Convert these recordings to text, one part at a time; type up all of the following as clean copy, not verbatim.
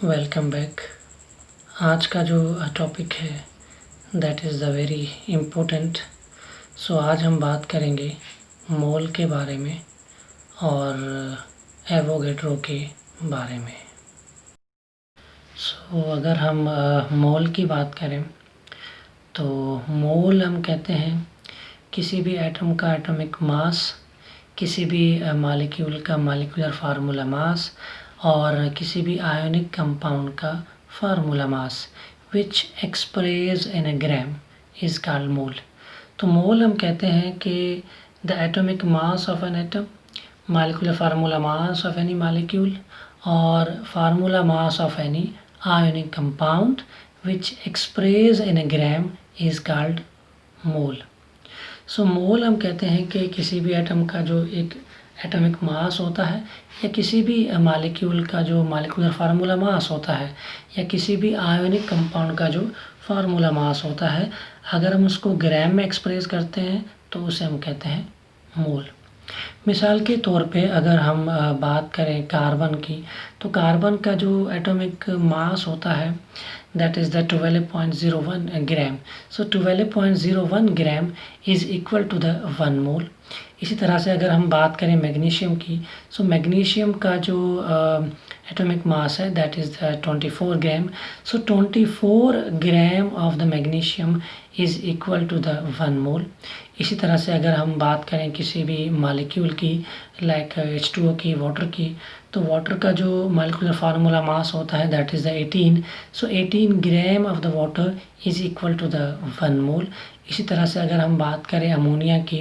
Welcome back. आज का जो टॉपिक है that is the very important. So आज हम बात करेंगे मोल के बारे में और एवोगैड्रो के बारे में। सो अगर हम मोल की बात करें तो मोल हम कहते हैं किसी भी एटम का एटॉमिक मास, किसी भी मॉलिक्यूल का मॉलिक्यूलर फार्मूला मास और किसी भी आयोनिक कंपाउंड का formula mass which express in a gram is called mole. तो मोल हम कहते हैं कि the atomic mass of an atom, molecular formula mass of any molecule और formula mass of any ionic compound which express in a gram is called mole. So mole हम कहते हैं कि किसी भी एटम का जो एक एटॉमिक मास होता है या किसी भी मॉलिक्यूल का जो मॉलिक्यूलर फार्मूला मास होता है या किसी भी आयोनिक कंपाउंड का जो फार्मूला मास होता है, अगर हम उसको ग्राम में एक्सप्रेस करते हैं तो उसे हम कहते हैं मोल। मिसाल के तौर पे अगर हम बात करें कार्बन की, तो कार्बन का जो एटॉमिक मास होता है that is the 12.01 gram. So 12.01 gram is equal to the 1 mole. इसी तरह से अगर हम बात करें मैग्नीशियम की, सो मैग्नीशियम का जो एटॉमिक मास है that is 24 gram. So 24 gram of the magnesium is equal to the 1 mole. इसी तरह से अगर हम बात करें किसी भी मॉलिक्यूल की लाइक H2O की, वाटर की, तो वाटर का जो मॉलिक्यूलर फार्मूला मास होता है that is the 18। So 18 gram of the water is equal to the 1 mole. इसी तरह से अगर हम बात करें अमोनिया की,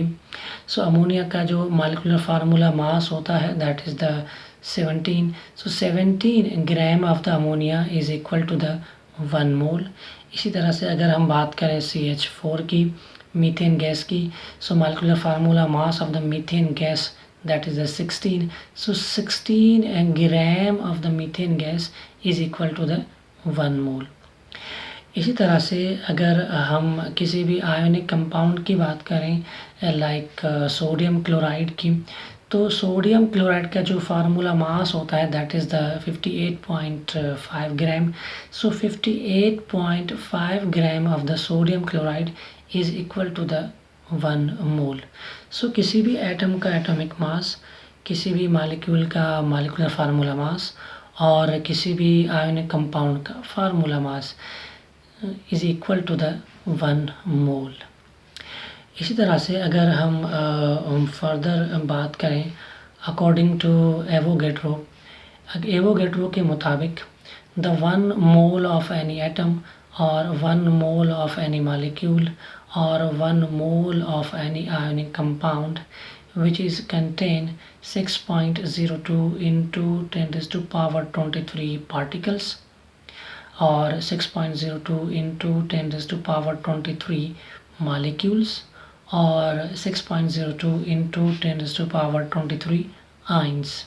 सो अमोनिया का जो मॉलिक्यूलर फार्मूला मास होता है that is the 17। So 17 gram of the ammonia is equal to the 1 mole. इसी तरह से अगर हम बात करें CH4 की, मीथेन गैस की, so molecular formula mass of the methane gas that is the 16. So 16 gram of the methane gas is equal to the 1 mole. इसी तरह से अगर हम किसी भी आयोनिक कंपाउंड की बात करें लाइक सोडियम क्लोराइड की, तो सोडियम क्लोराइड का जो फार्मूला मास होता है that is the 58.5 gram. So 58.5 gram of the sodium chloride is equal to the 1 mole. So किसी भी एटम का एटॉमिक मास, किसी भी मॉलिक्यूल का मॉलिक्यूलर फार्मूला मास और किसी भी आयोनिक कंपाउंड का formula mass is equal to the 1 mole. इसी तरह से अगर हम फर्दर बात करें अकॉर्डिंग टू एवोगैड्रो, एवोगैड्रो के मुताबिक the 1 mole of any atom और 1 mole of any molecule or 1 mole of any ionic compound which is contain 6.02 into 10 raised to power 23 particles or 6.02 into 10 raised to power 23 molecules or 6.02 into 10 raised to power 23 ions।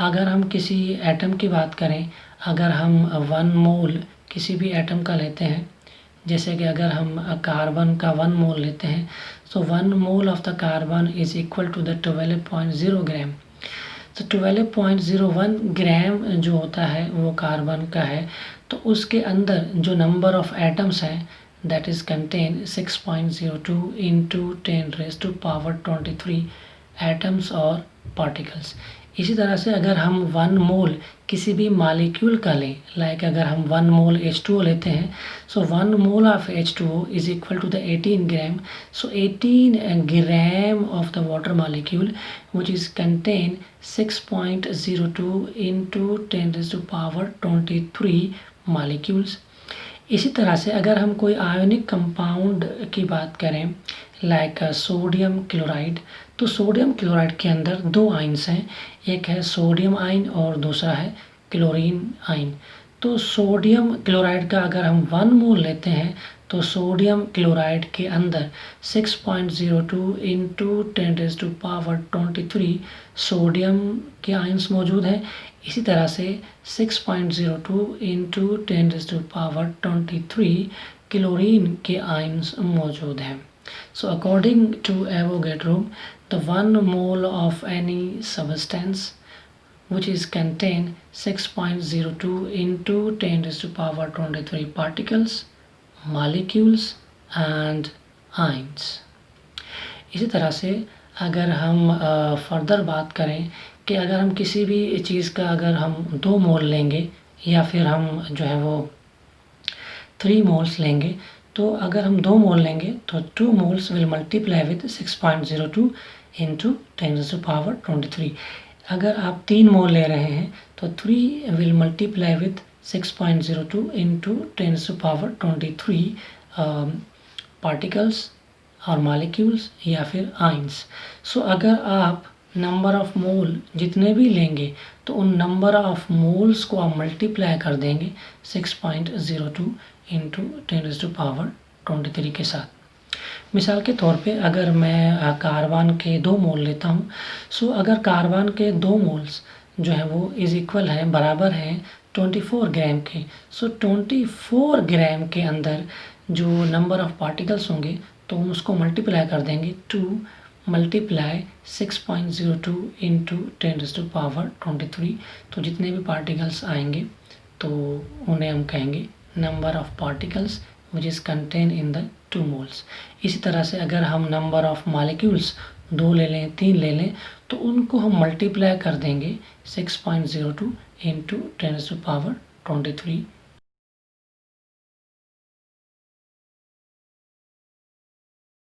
अगर हम किसी atom की बात करें, अगर हम 1 मोल किसी भी एटम का लेते हैं, जैसे कि अगर हम कार्बन का 1 मोल लेते हैं, so 1 mole of the carbon is equal to the 12.0 gram. तो 12.01 ग्राम जो होता है वो कार्बन का है, तो उसके अंदर जो नंबर ऑफ एटम्स हैं that is contain 6.02 into 10 raise to power 23 atoms और पार्टिकल्स। इसी तरह से अगर हम 1 मोल किसी भी मॉलिक्यूल का लें, लाइक अगर हम 1 मोल H2O लेते हैं, so 1 mole of H2O is equal to the 18 gram. So 18 gram of the water molecule which is contain 6.02 into 10 raise to power 23 molecules. इसी तरह से अगर हम कोई आयोनिक कंपाउंड की बात करें लाइक सोडियम क्लोराइड, तो सोडियम क्लोराइड के अंदर 2 आइंस हैं, एक है सोडियम आइन और दूसरा है क्लोरीन आइन। तो सोडियम क्लोराइड का अगर हम 1 मोल लेते हैं तो सोडियम क्लोराइड के अंदर 6.02 into 10 raise to power 23 sodium के आइंस मौजूद हैं। इसी तरह से 6.02 into 10 raise to power 23 chlorine के आइंस मौजूद हैं। So according to Avogadro, the 1 mole of any substance which is contain 6.02 into 10 raised to power 23 particles, molecules and ions. इसी तरह से अगर हम फर्दर बात करें कि अगर हम किसी भी चीज़ का अगर हम 2 मोल लेंगे या फिर हम जो है वो 3 मोल्स लेंगे, तो अगर हम 2 मोल लेंगे तो 2 moles will multiply with 6.02 into 10 raised to power 23. अगर आप 3 मोल ले रहे हैं तो 3 will multiply with 6.02 into 10 raised to power 23 particles और मॉलिक्यूल्स या फिर आइंस. सो अगर आप नंबर ऑफ मोल जितने भी लेंगे तो उन नंबर ऑफ मोल्स को आप मल्टीप्लाई कर देंगे 6.02 इंटू 10 raised to power 23 के साथ. मिसाल के तौर पे अगर मैं कार्बन के 2 मोल लेता हूँ, सो अगर कार्बन के 2 मोल्स जो है वो इज इक्वल है, बराबर हैं 24 ग्राम के. सो 24 ग्राम के अंदर जो नंबर ऑफ पार्टिकल्स होंगे तो हम उसको मल्टीप्लाई कर देंगे 2 multiply 6.02 into 10 raised to power 23. तो जितने भी पार्टिकल्स आएंगे तो उन्हें हम कहेंगे number of particles which is contain in the 2 moles. इसी तरह से अगर हम नंबर ऑफ मॉलिक्यूल्स 2 ले लें, 3 ले लें, तो उनको हम मल्टीप्लाई कर देंगे 6.02 इंटू 10 raised to power 23